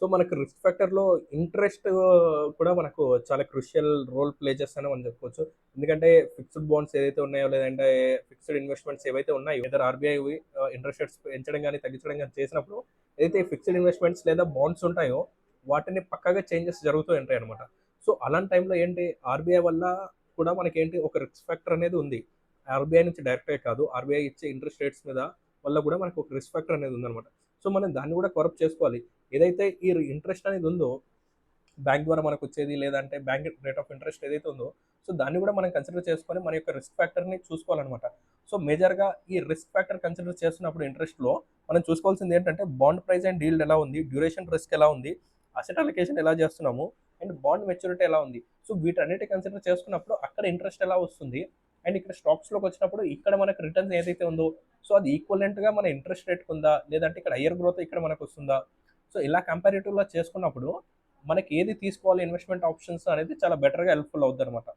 So, మనకు risk ఫ్యాక్టర్‌లో interest కూడా మనకు చాలా క్రూషియల్ రోల్ ప్లే చేస్తుందని మనం చెప్పుకోవచ్చు. ఎందుకంటే ఫిక్స్డ్ బాండ్స్ ఏదైతే ఉన్నాయో, లేదంటే ఫిక్స్డ్ ఇన్వెస్ట్‌మెంట్స్ ఏవైతే ఉన్నాయో, ఐదర్ ఆర్‌బీఐ ఇంట్రెస్ట్ రేట్స్ పెంచడం గాని, తగ్గించడం గాని చేసినప్పుడు ఏదైతే ఫిక్స్డ్ ఇన్వెస్ట్‌మెంట్స్ లేదా బాండ్స్ ఉంటాయో, వాటిని పక్కాగా చేంజెస్ జరుగుతూ ఉంటాయన్నమాట. సో, అలాంటి టైంలో ఏంటి ఆర్‌బీఐ వల్ల కూడా మనకేంటి ఒక రిస్క్ ఫ్యాక్టర్ అనేది ఉంది. ఆర్‌బీఐ నుంచి డైరెక్ట్‌గా కాదు. ఆర్‌బీఐ ఇచ్చే ఇంట్రెస్ట్ రేట్స్ మీద వల్ల కూడా మనకు ఒక రిస్క్ ఫ్యాక్టర్ అనేది ఉందన్నమాట. సో, మనం దాన్ని కూడా కవరప్ చేసుకోవాలి. ఏదైతే ఈ ఇంట్రెస్ట్ అనేది ఉందో, బ్యాంక్ ద్వారా మనకొచ్చేది లేదంటే బ్యాంక్ రేట్ ఆఫ్ ఇంట్రెస్ట్ ఏదైతే ఉందో, సో దాన్ని కూడా మనం కన్సిడర్ చేసుకొని మన యొక్క రిస్క్ ఫ్యాక్టర్‌ని చూసుకోవాలనమాట. సో మేజర్‌గా ఈ రిస్క్ ఫ్యాక్టర్ కన్సిడర్ చేస్తున్నప్పుడు ఇంట్రెస్ట్‌లో మనం చూసుకోవాల్సింది ఏంటంటే బాండ్ ప్రైస్ అండ్ ఈల్డ్ ఎలా ఉంది? డ్యూరేషన్ రిస్క్ ఎలా ఉంది? అసెట్ అలొకేషన్ ఎలా చేస్తున్నాము? అండ్ బాండ్ మెచ్యూరిటీ ఎలా ఉంది? సో వీటన్నిటిని కన్సిడర్ చేసుకున్నప్పుడు అక్కడ ఇంట్రెస్ట్ ఎలా వస్తుంది? అండ్ ఇక్కడ స్టాక్స్‌లోకొచ్చినప్పుడు ఇక్కడ మనకు రిటర్న్స్ ఏదైతే ఉందో, సో అది ఈక్వలెంట్‌గా మన ఇంట్రెస్ట్ రేట్‌కుందా? లేదంటే ఇక్కడ హైయర్ గ్రోత్ ఇక్కడ మనకొస్తుందా? సో ఇలా కంపారిటివ్‌గా చేసుకున్నప్పుడు మనకి ఏది తీసుకోవాలి ఇన్వెస్ట్‌మెంట్ ఆప్షన్స్ అనేది చాలా బెటర్‌గా హెల్ప్‌ఫుల్ అవుద్దనమాట.